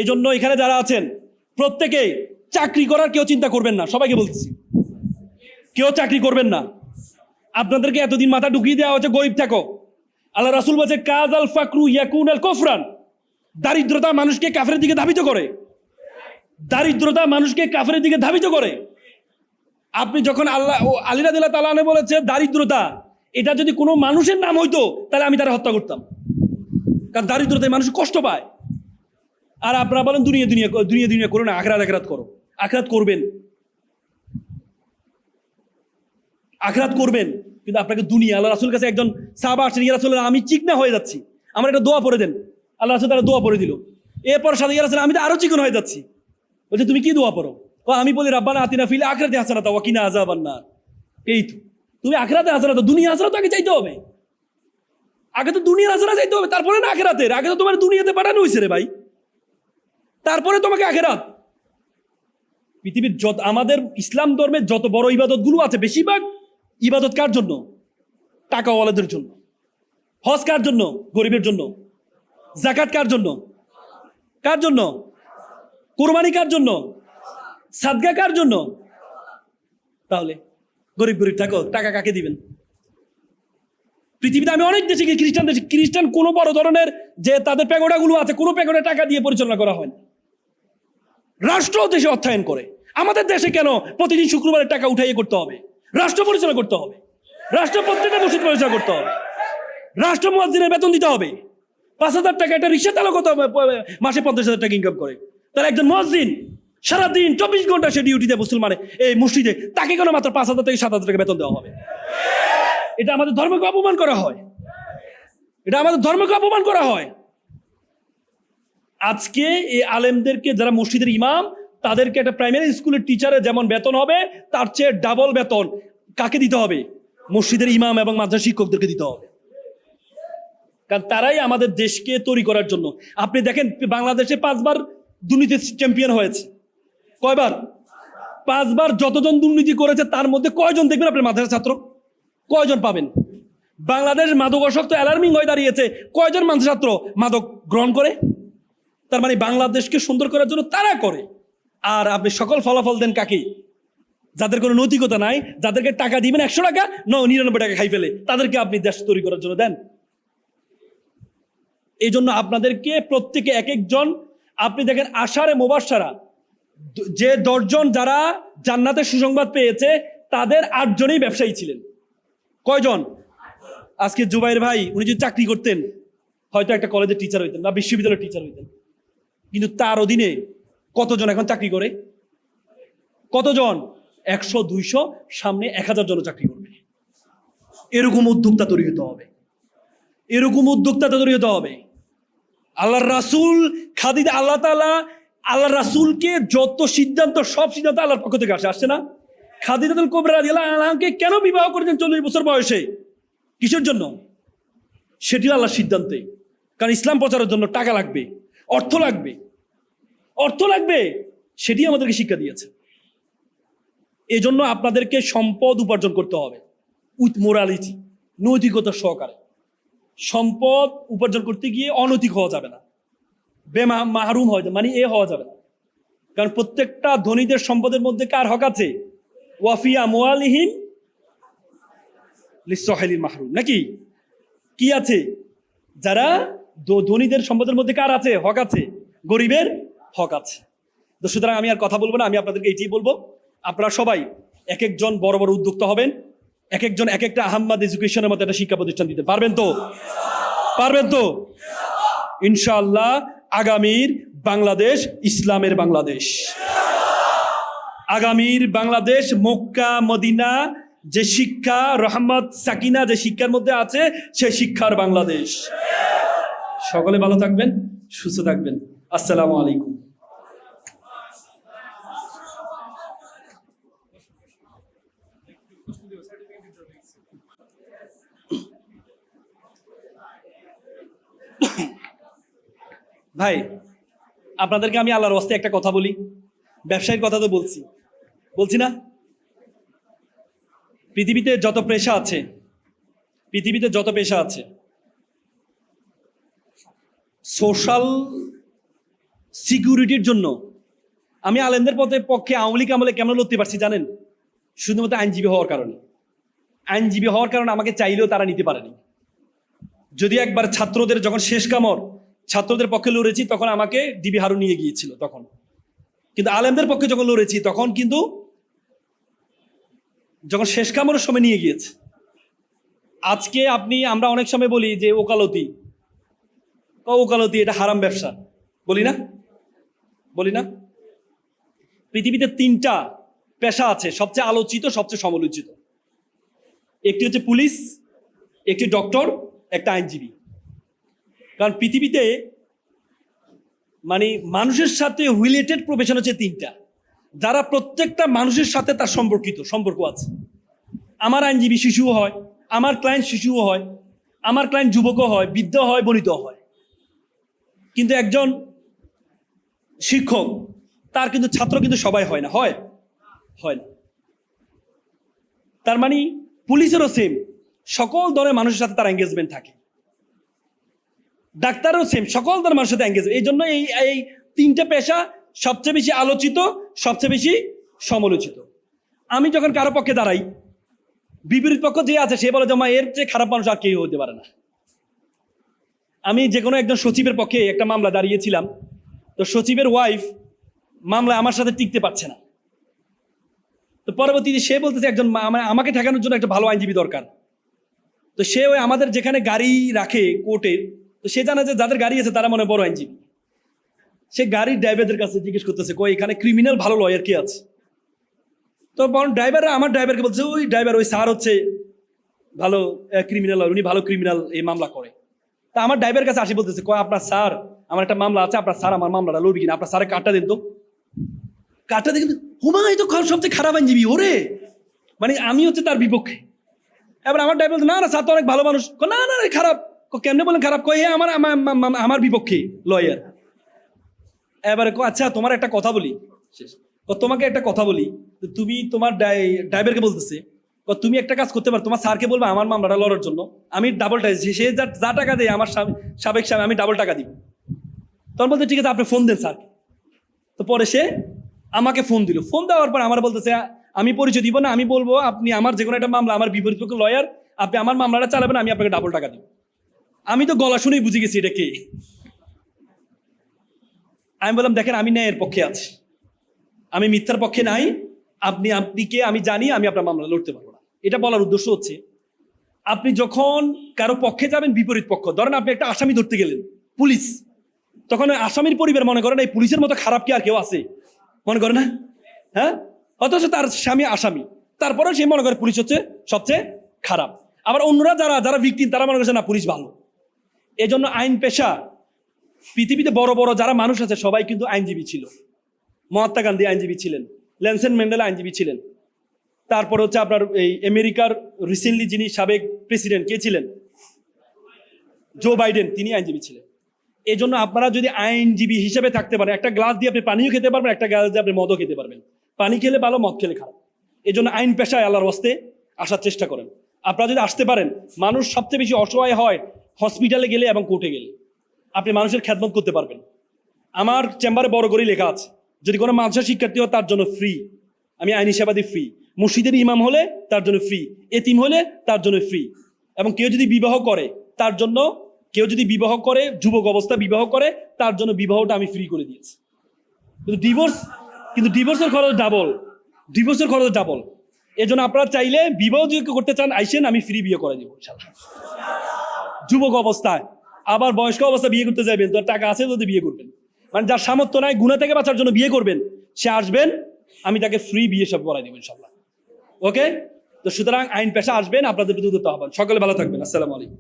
এজন্য এখানে যারা আছেন প্রত্যেকে চাকরি করার কেউ চিন্তা করবেন না, সবাইকে বলছি কেউ চাকরি করবেন না। আপনাদেরকে এতদিন মাথা ঢুকিয়ে দেওয়া হচ্ছে গরিব থাকো। আল্লাহ রাসূল বলছে কাজ আল ফাকরু ইয়াকুন আল কুফরান, দারিদ্রতা মানুষকে কাফেরের দিকে ধাবিত করে। দারিদ্রতা মানুষকে কাফেরের দিকে ধাবিত করে। আপনি যখন আলী রাদিয়াল্লাহু তাআলা আনহু বলেছে দারিদ্রতা, এটা যদি কোনো মানুষের নাম হইতো তাহলে আমি তারা হত্যা করতাম, কারণ দারিদ্রতায় মানুষ কষ্ট পায়। আর আপনারা বলেন দুনিয়া দুনিয়া দুনিয়া দুনিয়া করো না, আখিরাত আখিরাত করো। আখিরাত করবেন, আখিরাত করবেন, কিন্তু আপনাকে দুনিয়া। আল্লাহ রাসূলের কাছে একজন সাহাবা আসছেন, ইয়া রাসূলুল্লাহ আমি চিকনা হয়ে যাচ্ছি, আমার একটা দোয়া পড়ে দেন। আল্লাহ রাসূল তারা দোয়া পড়ে দিল। এরপর সাথে ইয়া রাসূলুল্লাহ আমি তো আরো চিকন হয়ে যাচ্ছি। বলছে তুমি কি দোয়া পড়ো? ও আমি বলি রাব্বানা আতিনা ফিল আখিরাতি হাসানাতা ওয়া কিনা আযাবান নার। এই তো তুমি আখিরাতে হাসানাত, দুনিয়া হাসানাত আগে চাইতে হবে। আগে তো দুনিয়ার হাসানাত চাইতে হবে, তারপরে না আখিরাতের। আগে তো তোমার দুনিয়াতে পাঠানো হয়েছে রে ভাই, তারপরে তোমাকে আখিরাত। পৃথিবীর যত আমাদের ইসলাম ধর্মের যত বড় ইবাদত গুলো আছে, বেশিরভাগ ইবাদত কার জন্য? টাকাওয়ালাদের জন্য। হজ কার জন্য? গরিবের জন্য। যাকাত কার জন্য? কার জন্য? কুরবানি কার জন্য? সাদকা কার জন্য? তাহলে গরিব গরিব থাকো, টাকা কাকে দিবেন? পৃথিবীতে আমি অনেক দেশে গিয়ে খ্রিস্টান দেশে, খ্রিস্টান কোনো বড় ধরনের যে তাদের প্যাগোডাগুলো আছে, কোনো প্যাগোডা টাকা দিয়ে পরিচালনা করা হয় না। রাষ্ট্র দেশে অর্থায়ন করে। আমাদের দেশে কেন প্রতিদিন শুক্রবারের টাকা উঠাইয়ে করতে হবে? রাষ্ট্র পরিচালনা করতে হবে, রাষ্ট্র প্রত্যেকটা মসজিদ পরিচালনা করতে হবে, রাষ্ট্র মুয়াজ্জিনের বেতন দিতে হবে। 5,000 টাকা একটা রিক্সা চালক কত মাসে 50,000 টাকা ইনকাম করে, তাহলে একজন মুয়াজ্জিন সারাদিন 24 ঘন্টা সে ডিউটিতে মুসলমানে এই মসজিদে, তাকে কেন মাত্র 5,000 থেকে 7,000 টাকা বেতন দেওয়া হবে? এটা আমাদের ধর্মকে অপমান করা হয়, এটা আমাদের ধর্মকে অপমান করা হয়। আজকে এই আলেমদেরকে যারা মসজিদের ইমাম, তাদেরকে একটা প্রাইমারি স্কুলের টিচারের যেমন বেতন হবে, তার চেয়ে ডাবল বেতন কাকে দিতে হবে? মসজিদের ইমাম এবং মাদ্রাসা শিক্ষকদেরকে দিতে হবে, কারণ তারাই আমাদের দেশকে তৈরি করার জন্য। আপনি দেখেন বাংলাদেশে 5 বার দুর্নীতি চ্যাম্পিয়ন হয়েছে। কয়বার? 5 বার। যতজন দুর্নীতি করেছে তার মধ্যে কয়জন দেখবেন আপনার মাদ্রাসা ছাত্র? কয়জন পাবেন? বাংলাদেশ মাদকাসক্ত অ্যালার্মিং হয়ে দাঁড়িয়েছে, কয়জন মাদ্রাসা ছাত্র মাদক গ্রহণ করে? তার মানে বাংলাদেশকে সুন্দর করার জন্য তারা করে। আর আপনি সকল ফলাফল দেন কাকে? যাদের কোনো নৈতিকতা নাই, যাদেরকে টাকা দিবেন 100 টাকা, 99 টাকা খাই ফেলে, তাদেরকে আপনি দেশ তৈরি করার জন্য দেন। এই জন্য আপনাদেরকে প্রত্যেকে এক একজন, আপনি দেখেন আশারে মুবাশশারা যে 10 জন যারা জান্নাতের সুসংবাদ পেয়েছে, তাদের 8 জনই ব্যবসায়ী ছিলেন। কয়জন? আজকে জুবাইর ভাই উনি যদি চাকরি করতেন, হয়তো একটা কলেজের টিচার হইতেন বা বিশ্ববিদ্যালয়ের টিচার হইতেন, কিন্তু তার অধীনে কতজন এখন চাকরি করে? কতজন? 100, 200, সামনে 1000 জন চাকরি করবে। এরকম উদ্যোক্তা তৈরি হতে হবে, এরকম উদ্যোক্তা তৈরি হতে হবে। আল্লাহর রাসূল খাদিজা, আল্লাহ তাআলা আল্লাহ রাসূলকে যত সিদ্ধান্ত, সব সিদ্ধান্ত আল্লাহর পক্ষ থেকে আসছে না? খাদিজাতুল কুবরা রাদিয়াল্লাহু আনহাকে কেন বিবাহ করেছেন 40 বছর বয়সে? কিসের জন্য? সেটিও আল্লাহর সিদ্ধান্তে। কারণ ইসলাম প্রচারের জন্য টাকা লাগবে, অর্থ লাগবে, অর্থ লাগবে, সেটি আমাদেরকে শিক্ষা দিয়েছে। এই জন্য আপনাদেরকে সম্পদ উপার্জন করতে হবে উইথ মোরালিটি, নৈতিকতা সহকারে। সম্পদ উপার্জন করতে গিয়ে অনৈতিক হওয়া যাবে না, মাহরুম হওয়া যাবে, মানে হওয়া যাবে না। কারণ প্রত্যেকটা ধনীদের সম্পদের মধ্যে কার হক আছে? ওয়াফিয়া মুআলিহিম লিসসাহিলিল মাহরুম, নাকি কি আছে? যারা ধনীদের সম্পদের মধ্যে কার আছে? হক আছে, গরিবের হক আছে। তো সুতরাং আমি আর কথা বলবো না, আমি আপনাদেরকে এইটাই বলবো, আপনারা সবাই এক একজন বড় বড় উদ্যোক্তা হবেন, এক একজন এক একটা আহম্মদ এডুকেশনের মতো একটা শিক্ষা প্রতিষ্ঠান দিতে পারবেন তো? পারবেন তো? ইনশাআল্লাহ আগামীর বাংলাদেশ ইসলামের বাংলাদেশ, আগামীর বাংলাদেশ মক্কা মদিনা যে শিক্ষা, রহমত সাকিনা যে শিক্ষার মধ্যে আছে, সেই শিক্ষার বাংলাদেশ। সকলে ভালো থাকবেন, সুস্থ থাকবেন। আসসালামু আলাইকুম। ভাই আপনাদেরকে আমি আল্লাহর ওয়াস্তে একটা কথা বলি, ব্যবসায়ীর কথা তো বলছি না? পৃথিবীতে যত পেশা আছে, পৃথিবীতে যত পেশা আছে, সোশ্যাল সিকিউরিটির জন্য। আমি আলেমদের পক্ষে আওয়ামী লীগ আমলে কেমন লড়তে পারছি জানেন? শুধুমাত্র আইনজীবী হওয়ার কারণে। আইনজীবী হওয়ার কারণে আমাকে চাইলেও তারা নিতে পারেনি। যদি একবার ছাত্রদের যখন শেষ কামর ছাত্রদের পক্ষে লড়েছি তখন আমাকে ডিবি হারু নিয়ে গিয়েছিল তখন, কিন্তু আলেমদের পক্ষে যখন লড়েছি তখন কিন্তু যখন শেষ কামড়ের সময় নিয়ে গিয়েছে। আজকে আমরা অনেক সময় বলি যে ওকালতি এটা হারাম ব্যবসা, বলি না? পৃথিবীতে 3টা পেশা আছে সবচেয়ে আলোচিত, সবচেয়ে সমালোচিত। একটি হচ্ছে পুলিশ, একটি ডক্টর, একটা আইনজীবী। কারণ পৃথিবীতে মানে মানুষের সাথে রিলেটেড প্রফেশন হচ্ছে 3টা, যারা প্রত্যেকটা মানুষের সাথে তার সম্পর্ক আছে। আমার আইনজীবী শিশুও হয়, আমার ক্লায়েন্ট শিশুও হয়, আমার ক্লায়েন্ট যুবকও হয়, বৃদ্ধ হয়, বনিত হয়। কিন্তু একজন শিক্ষক তার কিন্তু ছাত্র কিন্তু সবাই হয় না। তার মানে পুলিশেরও সেম, সকল ধরনের মানুষের সাথে তার এঙ্গেজমেন্ট থাকে। ডাক্তারও সেম, সকল ধরনের মানুষের সাথে এঙ্গেজমেন্ট। এই জন্য এই 3টে পেশা সবচেয়ে বেশি আলোচিত, সবচেয়ে বেশি সমালোচিত। আমি যখন কারো পক্ষে দাঁড়াই, বিপরীত পক্ষ যে আছে সে বলে যে এর চেয়ে খারাপ মানুষ আর কেউ হতে পারে না। আমি যে কোনো একজন সচিবের পক্ষে একটা মামলা দাঁড়িয়েছিলাম, তো সচিবের ওয়াইফ মামলা আমার সাথে টিকতে পারছে না। তো পরবর্তীতে সে বলতেছে একজন আমাকে ঠেকানোর জন্য একটা ভালো আইনজীবী দরকার। তো সে ওই আমাদের যেখানে গাড়ি রাখে কোর্টের, তো সে জানে যে যাদের গাড়ি আছে তারা মনে বড় আইনজীবী। সে গাড়ির ড্রাইভারদের কাছে জিজ্ঞেস করতেছে এখানে ক্রিমিনাল ভালো লয়ার কে আছে। তো আমার ড্রাইভারকে বলছে ওই ড্রাইভার ওই স্যার হচ্ছে ভালো ক্রিমিনাল, উনি ভালো ক্রিমিনাল এই মামলা করে। তা আমার ড্রাইভারের কাছে আসি বলতেছে আপনার স্যার আমার একটা মামলা আছে, আপনার স্যার আমার মামলাটা লড়বি কিনা, আপনার স্যারের কার্ডটা দেন তো। কার্ডটা দেখেন, হুমাই তো সবচেয়ে খারাপ আইনজীবী ওরে, মানে আমি হচ্ছে তার বিপক্ষে। এবার আমার ড্রাইভার না স্যার তো অনেক ভালো মানুষ। না খারাপ। কেমনে বলেন খারাপ? আমার বিপক্ষে লয়ার। এবারে আচ্ছা তোমার একটা কথা বলি, তোমাকে একটা কথা বলি, তুমি তোমার ড্রাইভারকে বলতেছে তুমি একটা কাজ করতে পারো, তোমার স্যারকে বলবে আমার মামলাটা লড়ার জন্য, আমি ডাবল সে যা টাকা দেয় আমার সাবেক স্বামী আমি ডাবল টাকা দিব। তখন বলতে ঠিক আছে আপনি ফোন দেন স্যারকে। তো পরে সে আমাকে ফোন দিল। ফোন দেওয়ার পর আমার বলতেছে আমি পরিচয় দিব না, আমি বলবো আপনি আমার যে কোনো একটা মামলা, আমার বিপরীত পক্ষ লয়ার, আপনি আমার মামলাটা চালাবেন, আমি আপনাকে ডাবল টাকা দিব। আমি তো গলা শুনেই বুঝে গেছি এটা কে। আমি বললাম দেখেন আমি ন্যায়ের পক্ষে আছি, আমি মিথ্যার পক্ষে নাই। আপনি কে আমি জানি, আমি আপনার মামলা লড়তে পারবো না। এটা বলার উদ্দেশ্য হচ্ছে আপনি যখন কারো পক্ষে যাবেন, বিপরীত পক্ষ, ধরেন আপনি একটা আসামি ধরতে গেলেন পুলিশ, তখন ওই আসামির পরিবার মনে করেন এই পুলিশের মতো খারাপ কি আর কেউ আছে? মনে করে না? হ্যাঁ, অথচ তার স্বামী আসামি, তারপরেও সে মনে করে পুলিশ হচ্ছে সবচেয়ে খারাপ। আবার অন্যরা যারা ভিকটিম তারা মনে করছে না পুলিশ ভালো। এজন্য আইন পেশা, পৃথিবীতে বড় বড় যারা মানুষ আছে সবাই কিন্তু আইনজীবী ছিল। মহাত্মা গান্ধী আইনজীবী ছিলেন, নেলসন ম্যান্ডেলা আইনজীবী ছিলেন, তারপর হচ্ছে আপনার এই আমেরিকার রিসেন্টলি যিনি সাবেক প্রেসিডেন্ট কে ছিলেন, জো বাইডেন, তিনি আইনজীবী ছিলেন। এই জন্য আপনারা যদি আইনজীবী হিসেবে থাকতে পারেন, একটা গ্লাস দিয়ে আপনি পানিও খেতে পারবেন, একটা গ্লাস দিয়ে আপনি মদও খেতে পারবেন। পানি খেলে ভালো, মদ খেলে খারাপ। এই জন্য আইন পেশায় আল্লাহর হস্তে আসার চেষ্টা করেন। আপনারা যদি আসতে পারেন, মানুষ সবচেয়ে বেশি অসহায় হয় হসপিটালে গেলে এবং কোর্টে গেলে। আপনি মানুষের খেদমত করতে পারবেন। আমার চেম্বারে বড় করে লেখা আছে, যদি কোনো মাদ্রাসা শিক্ষার্থী হয় তার জন্য ফ্রি, আমি আইনি সেবা দিই ফ্রি। মসজিদের ইমাম হলে তার জন্য ফ্রি, এতিম হলে তার জন্য ফ্রি। এবং কেউ যদি বিবাহ করে তার জন্য, যুবক অবস্থা বিবাহ করে তার জন্য বিবাহটা আমি ফ্রি করে দিয়েছি। কিন্তু ডিভোর্সের খরচ ডাবল। এই জন্য আপনারা চাইলে বিবাহ যদি করতে চান আইসেন, আমি ফ্রি বিয়ে করে দিব ইনশাআল্লাহ। যুবক অবস্থায়, আবার বয়স্ক অবস্থা বিয়ে করতে যাবেন, তো টাকা আছে যদি বিয়ে করবেন, মানে যার সামর্থ্য নাই গুনাহ থেকে বাঁচার জন্য বিয়ে করবেন, সে আসবেন, আমি তাকে ফ্রি বিয়ে সব করাই দেবো ইনশাআল্লাহ। ওকে, তো সুতরাং আইন পেশা আসবেন, আপনাদের প্রতি উদ্যত আহ্বান। সকলে ভালো থাকবেন। আসসালামু আলাইকুম।